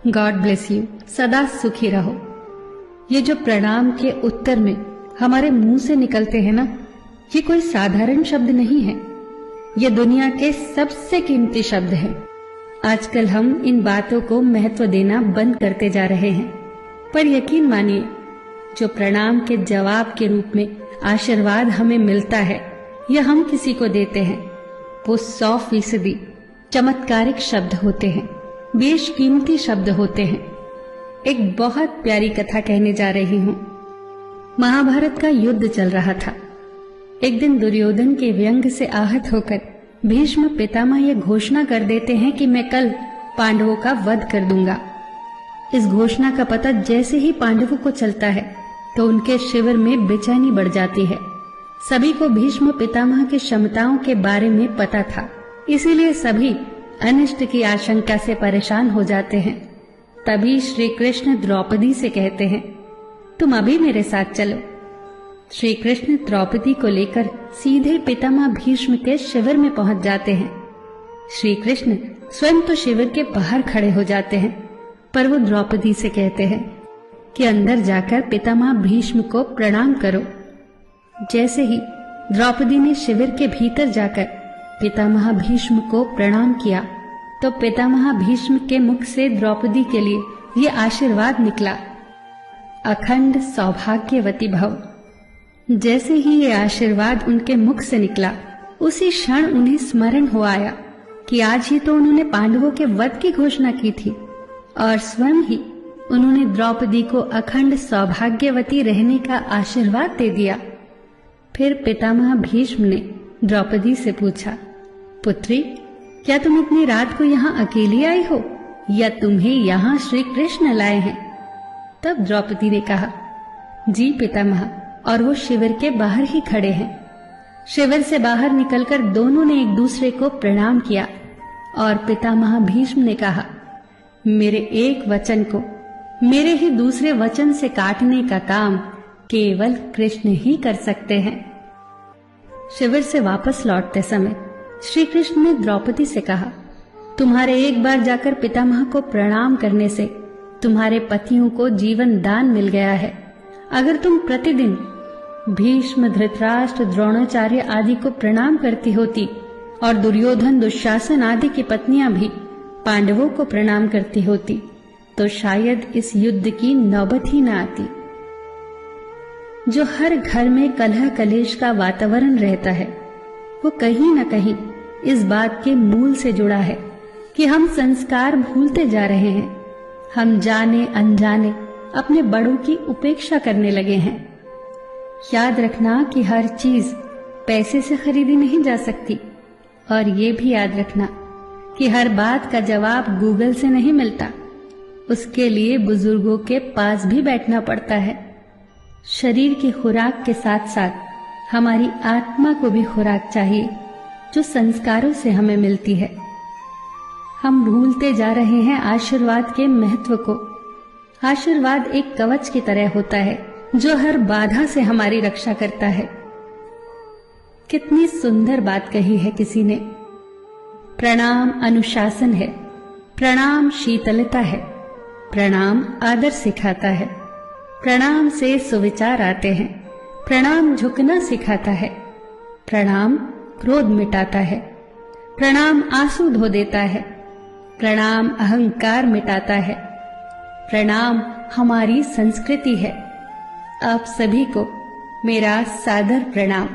God bless you. सदा सुखी रहो। ये जो प्रणाम के उत्तर में हमारे मुंह से निकलते हैं ना, ये कोई साधारण शब्द नहीं है। ये दुनिया के सबसे कीमती शब्द हैं। आजकल हम इन बातों को महत्व देना बंद करते जा रहे हैं, पर यकीन मानिए, जो प्रणाम के जवाब के रूप में आशीर्वाद हमें मिलता है या हम किसी को देते हैं, वो 100% चमत्कारिक शब्द होते हैं, बेशकीमती शब्द होते हैं। एक बहुत प्यारी कथा कहने जा रही हूं। महाभारत का युद्ध चल रहा था। एक दिन दुर्योधन के व्यंग से आहत होकर भीष्म पितामह यह घोषणा कर देते हैं कि मैं कल पांडवों का वध कर दूंगा। इस घोषणा का पता जैसे ही पांडवों को चलता है तो उनके शिविर में बेचैनी बढ़ जाती है। सभी को भीष्म पितामह की क्षमताओं के बारे में पता था, इसीलिए सभी अनिष्ट की आशंका से परेशान हो जाते हैं। तभी श्री कृष्ण द्रौपदी से कहते हैं, तुम अभी मेरे साथ चलो। श्री कृष्ण द्रौपदी को लेकर सीधे पितामह भीष्म के शिविर में पहुंच जाते हैं। श्री कृष्ण स्वयं तो शिविर के बाहर खड़े हो जाते हैं, पर वो द्रौपदी से कहते हैं कि अंदर जाकर पितामह भीष्म को प्रणाम करो। जैसे ही द्रौपदी ने शिविर के भीतर जाकर पितामह भीष्म को प्रणाम किया तो पितामह भीष्म के मुख से द्रौपदी के लिए ये आशीर्वाद निकला, अखंड सौभाग्यवती भव। जैसे ही ये आशीर्वाद उनके मुख से निकला, उसी क्षण उन्हें स्मरण हो आया कि आज ही तो उन्होंने पांडवों के वध की घोषणा की थी और स्वयं ही उन्होंने द्रौपदी को अखंड सौभाग्यवती रहने का आशीर्वाद दे दिया। फिर पितामह भीष्म ने द्रौपदी से पूछा, पुत्री, क्या तुम इतनी रात को यहाँ अकेली आई हो या तुम्हें यहाँ श्री कृष्ण लाए हैं? तब द्रौपदी ने कहा, जी पितामह, और वो शिविर के बाहर ही खड़े हैं। शिविर से बाहर निकलकर दोनों ने एक दूसरे को प्रणाम किया और पितामह भीष्म ने कहा, मेरे एक वचन को मेरे ही दूसरे वचन से काटने का काम केवल कृष्ण ही कर सकते हैं। शिविर से वापस लौटते समय श्री कृष्ण ने द्रौपदी से कहा, तुम्हारे एक बार जाकर पितामह को प्रणाम करने से तुम्हारे पतियों को जीवन दान मिल गया है। अगर तुम प्रतिदिन भीष्म, धृतराष्ट्र, द्रोणाचार्य आदि को प्रणाम करती होती और दुर्योधन, दुशासन आदि की पत्नियां भी पांडवों को प्रणाम करती होती तो शायद इस युद्ध की नौबत ही न आती। जो हर घर में कलह कलेश का वातावरण रहता है, वो कहीं न कहीं इस बात के मूल से जुड़ा है कि हम संस्कार भूलते जा रहे हैं। हम जाने अनजाने अपने बड़ों की उपेक्षा करने लगे हैं। याद रखना कि हर चीज पैसे से खरीदी नहीं जा सकती, और ये भी याद रखना कि हर बात का जवाब गूगल से नहीं मिलता। उसके लिए बुजुर्गों के पास भी बैठना पड़ता है। शरीर की खुराक के साथ साथ हमारी आत्मा को भी खुराक चाहिए, जो संस्कारों से हमें मिलती है। हम भूलते जा रहे हैं आशीर्वाद के महत्व को। आशीर्वाद एक कवच की तरह होता है जो हर बाधा से हमारी रक्षा करता है। कितनी सुंदर बात कही है किसी ने। प्रणाम अनुशासन है, प्रणाम शीतलता है, प्रणाम आदर सिखाता है, प्रणाम से सुविचार आते हैं, प्रणाम झुकना सिखाता है, प्रणाम क्रोध मिटाता है, प्रणाम आंसू धो देता है, प्रणाम अहंकार मिटाता है, प्रणाम हमारी संस्कृति है। आप सभी को मेरा सादर प्रणाम।